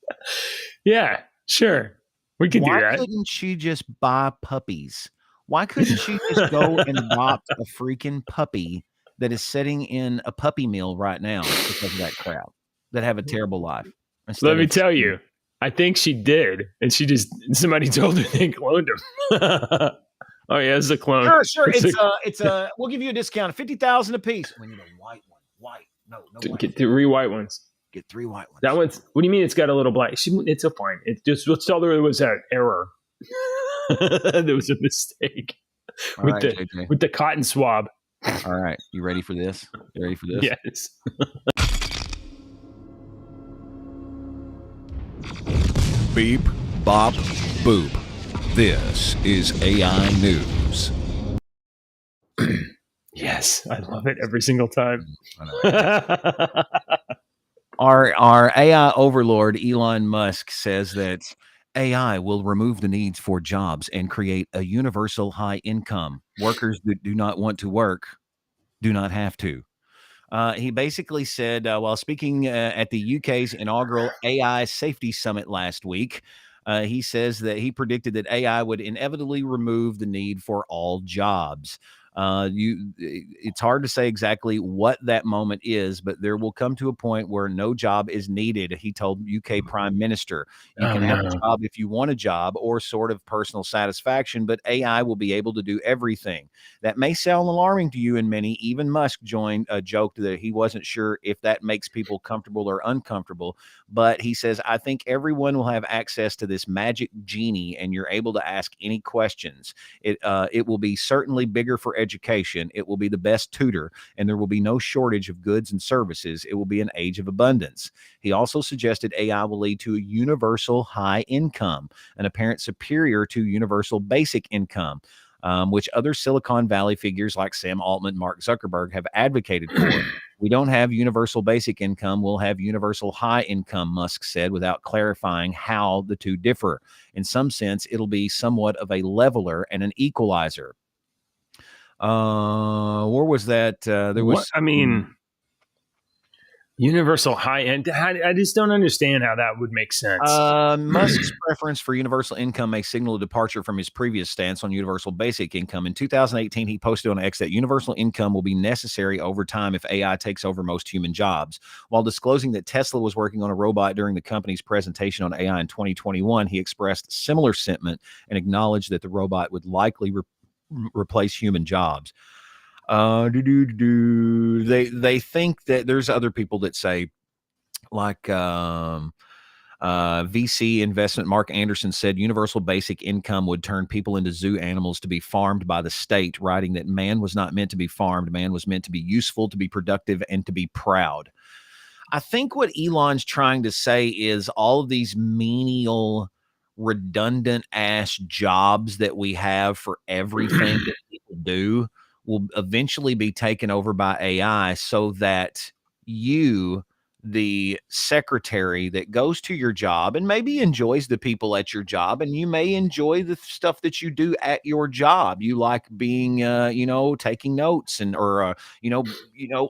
Yeah, sure. We can do that. Why couldn't she just buy puppies? Why couldn't she just go and adopt a freaking puppy that is sitting in a puppy mill right now because of that crap that have a terrible life? Let me tell you, I think she did, and somebody told her they cloned him. Oh yeah, it's a clone. Sure. It's we'll give you a discount of $50,000 a piece. We need a white one. White. No. Get 3 white ones. Get 3 white ones. That one's. What do you mean? It's got a little black. It's a fine. It's just. Let's tell her it was an error. There was a mistake with the cotton swab. All right, you ready for this? Yes. Beep, bop, boop. This is AI News. Yes, I love it every single time. Our AI overlord Elon Musk says that AI will remove the needs for jobs and create a universal high income. Workers that do not want to work do not have to. He basically said while speaking at the UK's inaugural AI Safety Summit last week, he says that he predicted that AI would inevitably remove the need for all jobs. It's hard to say exactly what that moment is, but there will come to a point where no job is needed. He told UK Prime Minister, you can have a job if you want a job or sort of personal satisfaction, but AI will be able to do everything. That may sound alarming to you and many. Even Musk joked that he wasn't sure if that makes people comfortable or uncomfortable, but he says, I think everyone will have access to this magic genie and you're able to ask any questions. It will be certainly bigger for education. It will be the best tutor, and there will be no shortage of goods and services. It will be an age of abundance. He also suggested AI will lead to a universal high income, an apparent superior to universal basic income, which other Silicon Valley figures like Sam Altman, Mark Zuckerberg have advocated for. We don't have universal basic income. We'll have universal high income, Musk said, without clarifying how the two differ. In some sense, it'll be somewhat of a leveler and an equalizer. Where was that? Universal high end. I just don't understand how that would make sense. Musk's preference for universal income may signal a departure from his previous stance on universal basic income. In 2018, he posted on X that universal income will be necessary over time if AI takes over most human jobs. While disclosing that Tesla was working on a robot during the company's presentation on AI in 2021, he expressed similar sentiment and acknowledged that the robot would likely replace human jobs. They think that there's other people that say, like VC investment Mark Anderson said universal basic income would turn people into zoo animals to be farmed by the state, writing that man was not meant to be farmed. Man was meant to be useful, to be productive, and to be proud. I think what Elon's trying to say is all of these menial, redundant ass jobs that we have for everything that people do will eventually be taken over by AI, so that you, the secretary that goes to your job and maybe enjoys the people at your job, and you may enjoy the stuff that you do at your job. You like being, taking notes and or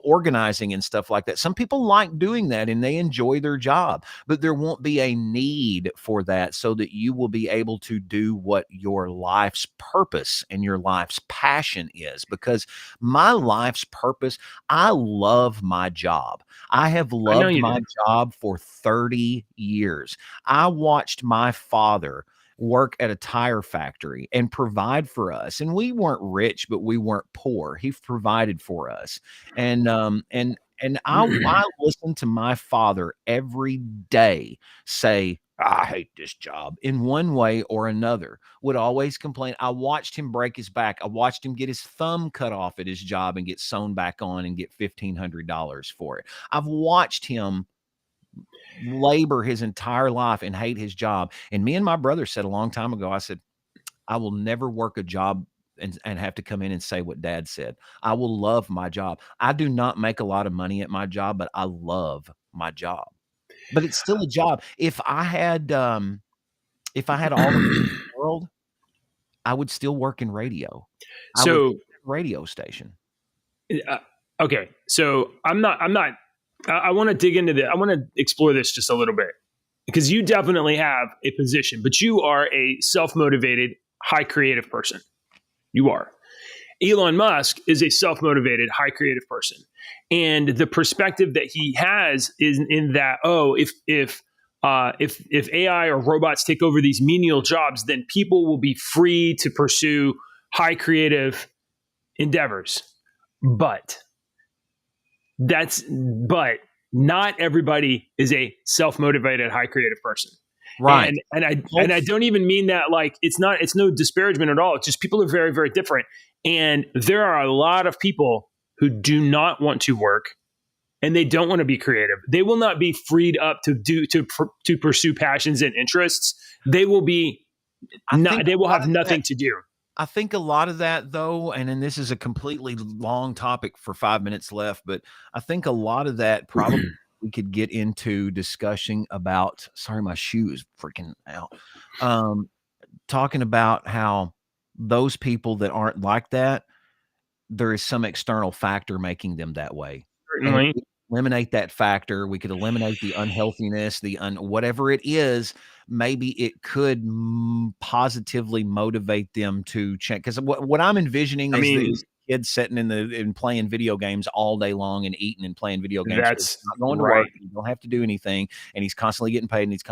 organizing and stuff like that. Some people like doing that and they enjoy their job, but there won't be a need for that, so that you will be able to do what your life's purpose and your life's passion is. Because my life's purpose, I love my job. I have loved my job for 30 years. I watched my father work at a tire factory and provide for us. And we weren't rich, but we weren't poor. He provided for us. And I listen to my father every day say, I hate this job in one way or another, would always complain. I watched him break his back. I watched him get his thumb cut off at his job and get sewn back on and get $1,500 for it. I've watched him labor his entire life and hate his job. And me and my brother said a long time ago, I said, I will never work a job and have to come in and say what Dad said. I will love my job. I do not make a lot of money at my job, but I love my job. But it's still a job. If I had all the money in the world, I would still work in radio. Radio station. Okay. So I want to dig into this. I want to explore this just a little bit, because you definitely have a position, but you are a self-motivated, high creative person. You are. Elon Musk is a self-motivated, high creative person. And the perspective that he has is in that, if AI or robots take over these menial jobs, then people will be free to pursue high creative endeavors. But not everybody is a self-motivated, high creative person. Right. And I don't even mean that like it's no disparagement at all. It's just people are very, very different. And there are a lot of people who do not want to work and they don't want to be creative. They will not be freed up to pursue passions and interests. They will have nothing to do. I think a lot of that, though, and then this is a completely long topic for 5 minutes left, but I think a lot of that probably we could get into discussing about, sorry, my shoe is freaking out. Talking about how those people that aren't like that, there is some external factor making them that way. Certainly. Eliminate that factor. We could eliminate the unhealthiness, whatever it is. Maybe it could positively motivate them to change. Because what I'm envisioning is these kids sitting and playing video games all day long and eating and playing video games. That's not going to work. You don't have to do anything, and he's constantly getting paid. And he's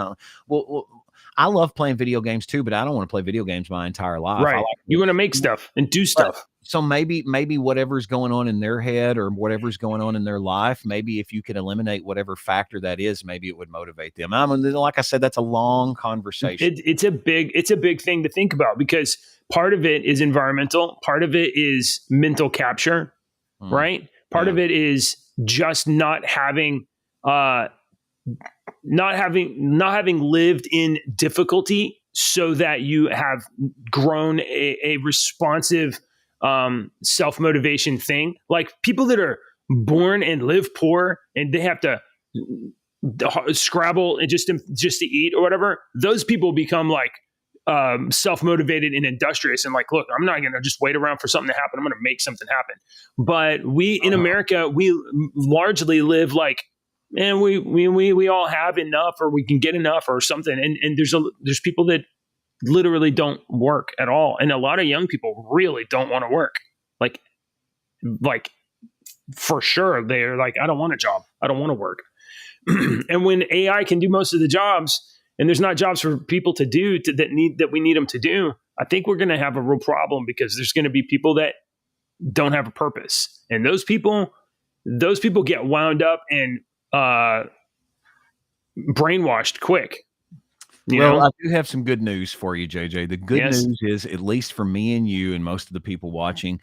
well, I love playing video games too, but I don't want to play video games my entire life. Right. You want to make stuff and do stuff. So maybe whatever's going on in their head or whatever's going on in their life, maybe if you can eliminate whatever factor that is, maybe it would motivate them. Like I said, that's a long conversation. It's a big thing to think about, because part of it is environmental. Part of it is mental capture, right? Part of it is just not having lived in difficulty, so that you have grown a responsive self-motivation thing. Like people that are born and live poor and they have to scrabble and just to eat or whatever, those people become like self-motivated and industrious and like, look, I'm not going to just wait around for something to happen. I'm going to make something happen. But we in America, we largely live like and we all have enough, or we can get enough or something. And there's people that literally don't work at all. And a lot of young people really don't want to work. Like for sure. They're like, I don't want a job. I don't want to work. And when AI can do most of the jobs, and there's not jobs for people to do that we need them to do, I think we're going to have a real problem, because there's going to be people that don't have a purpose. And those people get wound up and brainwashed quick. I do have some good news for you, JJ. The good Yes. news is, at least for me and you and most of the people watching,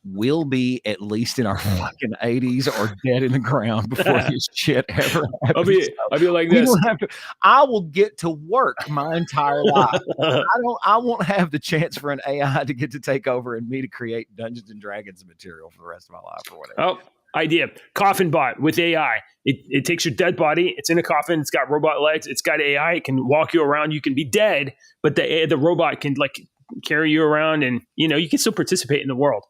we'll be at least in our fucking 80s or dead in the ground before this shit ever happens. I'll be like We this. don't have to. I will get to work my entire life. I won't have the chance for an AI to get to take over and me to create Dungeons and Dragons material for the rest of my life or whatever. Oh, idea. Coffin bot with AI. It takes your dead body. It's in a coffin. It's got robot legs. It's got AI. It can walk you around. You can be dead, but the robot can like carry you around, and you can still participate in the world.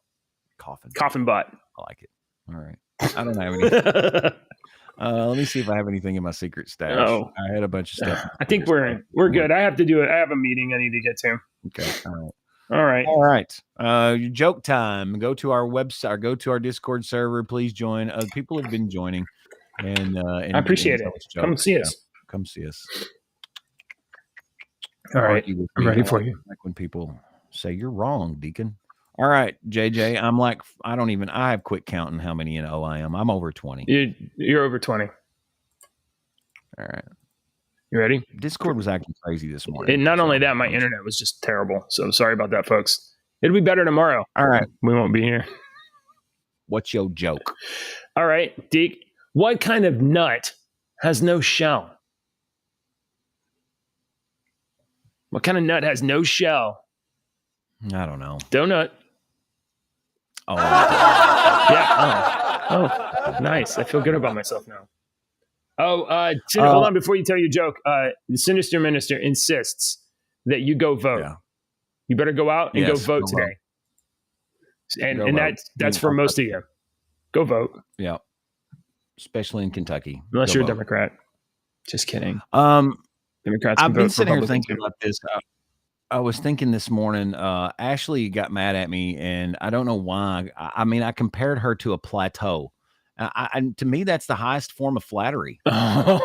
Coffin bot. I like it. All right. I don't have anything. Let me see if I have anything in my secret stash. Oh. I had a bunch of stuff. I think we're good. I have to do it. I have a meeting I need to get to. Okay. All right. All right. Joke time. Go to our website, or go to our Discord server. Please join. People have been joining, and I appreciate it. Come see us. Come see us. All right. I'm ready for you. you. Like when people say you're wrong, Deacon. All right, JJ. I'm like, I have quit counting how many in O I am. I'm over 20. You're over 20. All right. You ready? Discord was acting crazy this morning. And not only that, my internet was just terrible. So sorry about that, folks. It'll be better tomorrow. All right. We won't be here. What's your joke? All right, Deke. What kind of nut has no shell? What kind of nut has no shell? I don't know. Donut. Oh, Yeah. Oh, nice. I feel good about myself now. Hold on before you tell your joke. The Sinister Minister insists that you go vote. Yeah. You better go out and Yes, go vote go today. And Go vote. that's for most of you. Go vote. yeah. Especially in Kentucky. Unless Go you're a vote. Democrat. Just kidding. Um, Democrats can I've been vote for sitting here Republicans thinking too. about this. I was thinking this morning, Ashley got mad at me, and I don't know why. I mean, I compared her to a plateau. And to me, that's the highest form of flattery. That's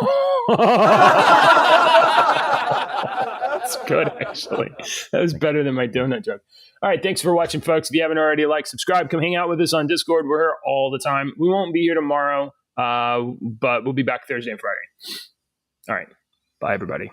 good, actually. That was better than my donut joke. All right, thanks for watching, folks. If you haven't already, subscribe, come hang out with us on Discord. We're here all the time. We won't be here tomorrow, but we'll be back Thursday and Friday. All right, bye, everybody.